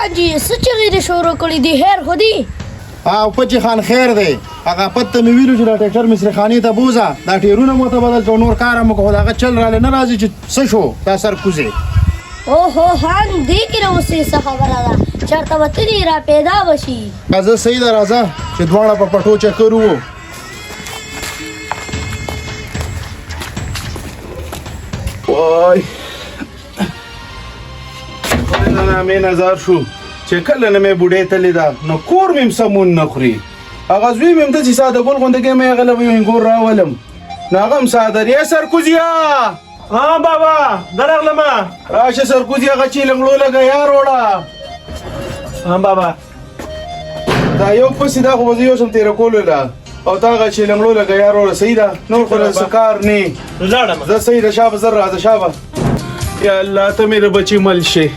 حاجي څه چغې دې شروع کړي دي خیر خو دي او پچې خان خیر دی هغه پته مې ویلو چې دا ټریکټر مصرخانې ته بوځه دا ټیرونه مو ته بدل کړو نور کار هم وکړو هغه چل رالی نه راځي چې څه شو دا سرکوزې اوهو خان دې کې نه اوسې څه خبره ده چېرته به تلي را پیدا به شي راځه صحیح ده راځه چې دواړه په پټو چکر وو وای نه مې نظر شو چې کله نه مې بوډۍ تللی ده نو کور مې هم سمون نه خوري هغه زوی مې هم داسې ساده ګل غوندې کې مې هغه له وینګور راولم نو هغه هم ساده دی سرکوزیه ها بابا درغلمه راشه سرکوزي هغه چې لنګړو لګه یار وړه ها بابا دا یو پسې دا خو به زه یو شم تېره کولو له او تا هغه چې لنګړو لګه یار وړه صحیح ده نور خو له څه کار نه لاړم زه صحیح ده شابه زر راځه شابه یا الله ته مې د بچي مل شي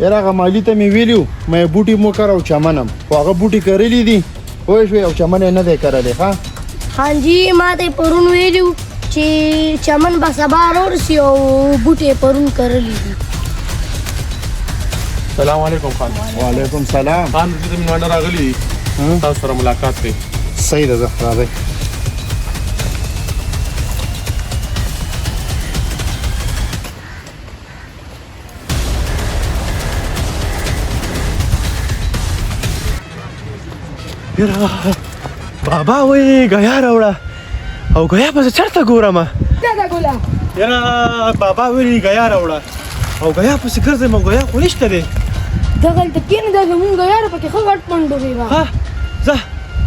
یاره هغه مالي ته مې ویلي وو مې بوټي مو کر او چمن هم خو هغه بوټي کرلي دي پوه شوې او چمن یې نه دی کرلی ښه خان جي ما ته پرون ویلي وو چې چمن به سبا راورسي او بوټي پرون کرلي دي سلام علیکم خان وعلیکم سلام خان زه د میلمانه راغلی تاسو سره ملاقات کوي صحیح ده زه راځئ یاره بابا وایي ګیا راوړه او ګیا پسې چېرته ګورم دادا ګوله یاره بابا وایي ګیا راوړه او ګیا پسې ګرځم او ګیا خو نشته دی دغلته کښېنه دا زمونږ یاره پکې ښه غټ منډو وي ها ځه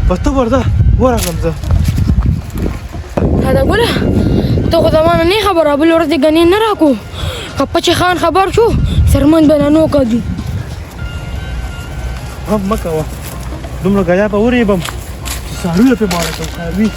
په ته ورځه ورغلم زه دادا ګوله ته خو زمانه نه خبره بل ورځ دې ګنې نه راکو که پچې خان خبر شو سرمن به نه نو کړي غم مه کوه دومره ګیا به ورېبم چې څاروي پرې ماړه کړم څاروي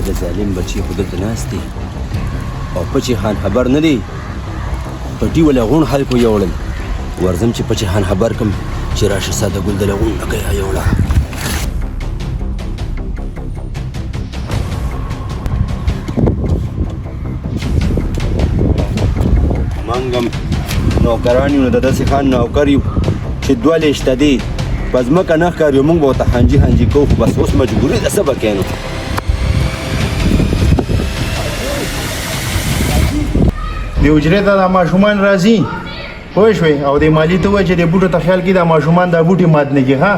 دا ظالم بچي خو دلته ناست دي او پچې خان خبر نه دی پټي ولا غون خلکو یوړل ورځم چې پچې خان خبر کم چې راشه ساده ګل د لغون لکه یوړه منګم نوکران یو نو د داسې خان نوکر یو چې دوه لیشته دی په ځمکه نه ښکار یو موږ به ورته حنجي حنجي کوو خو بس اوس مجبوري ده څه به کوې نو د حجرې ته دا ماشومان راځي پوه شوې او د مالي ته وایي چې د بوټو ته خیال کړي دا ماشومان دا بوټي مات نه کړي ښه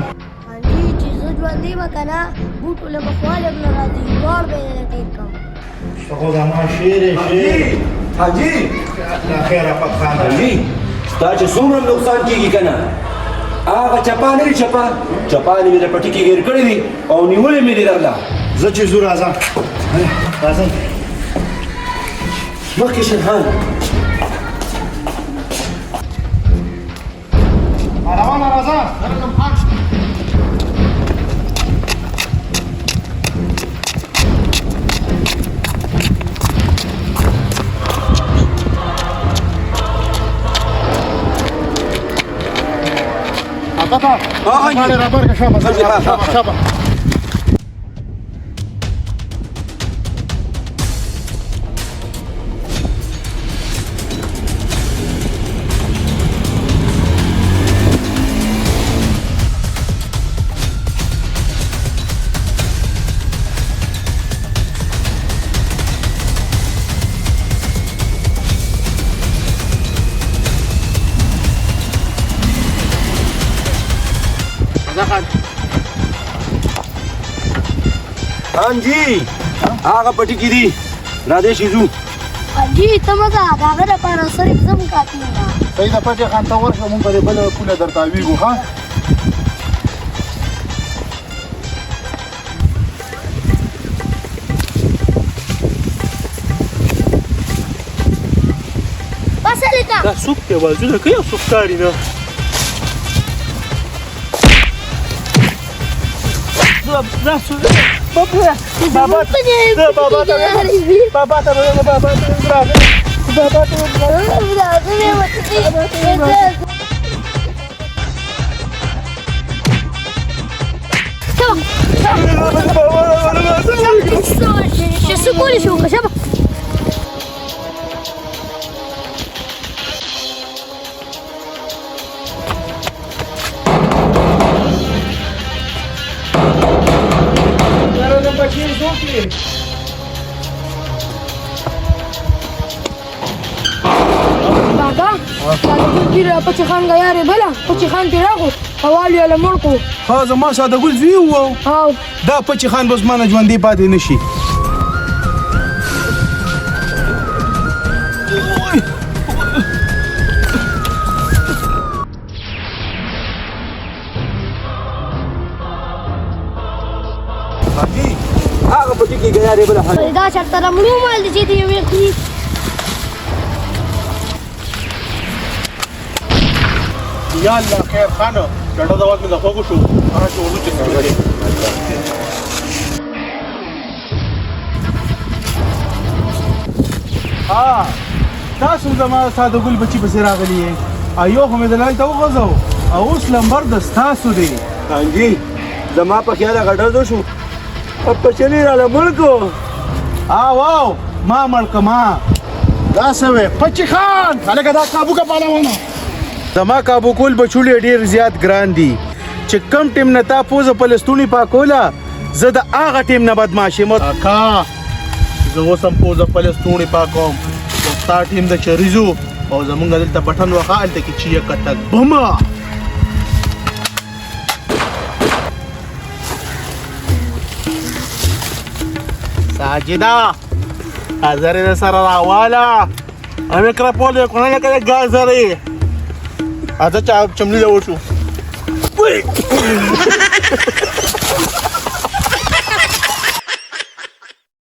حاجي چې زه ژوندی به که نه بوټو له بخواله به نه راځي دواړ به یې ټیټ کړم خو زما شعر حاجي لا خیره پخان حاجي ستا چې څومره نقصان کېږي که نه هغه چپا نه دي چپانې مې د پټي کې ګیر کړي دي او نیولې مې دي درله زه چې زو راځم راځئ مخکې شرحان روانه راځه حاجي رابر که شابه شابه خان جی هغه پټي کې دي راځئ چې ځو حاجي ته مه ځه د هغه دپاره صرف زه م کافي ده صحیح ده پټې خان ته ورشه مونږ به د بله پوله درته اویږو ښه بس هلکه دا څوک دی اوازونه کوي او څوک ښکاري نه Ce să coli și o că șaba. Baga, dacă tira pe ce han gaiare bela, pe ce han tirago, awali ala morco. ها زما ساده ګل زوی وو Au, دا پچی خان بس مانه ژوندې پاتې نشي هغه پټي کې ګیارې بل حال دا چرته رمړو مال دي چې دی یو خوري. یا الله خیر خانه ډډه دا وخت د خوګو شو هغه چې ورو چې ها تاسو زما ساده ګل بچی په سر راغلی یې ایو هم دلای ته وغځو او اوس لمبر د تاسو دی انجی زما په خیال غډر شو په چلی را لمړکو واو ما مړکما دا سوي پچی خان هلکه دا کابو کا پالاونه زما کابو کول بچولې ډیر زیات ګران دي چې کم ټیم نه تا پوزه فلسطینی پاکولا زه د هغه ټیم نه بدمعشي مو کا زه اوسم پوزه فلسطینی پاکوم تا ټیم د چریزو او زمونږ دلته بټن وخال ته کې چیه کټک بما ساجدا ازره سره راواله امه کرپول کو نه کړه غازره اځه چا چملی له وشو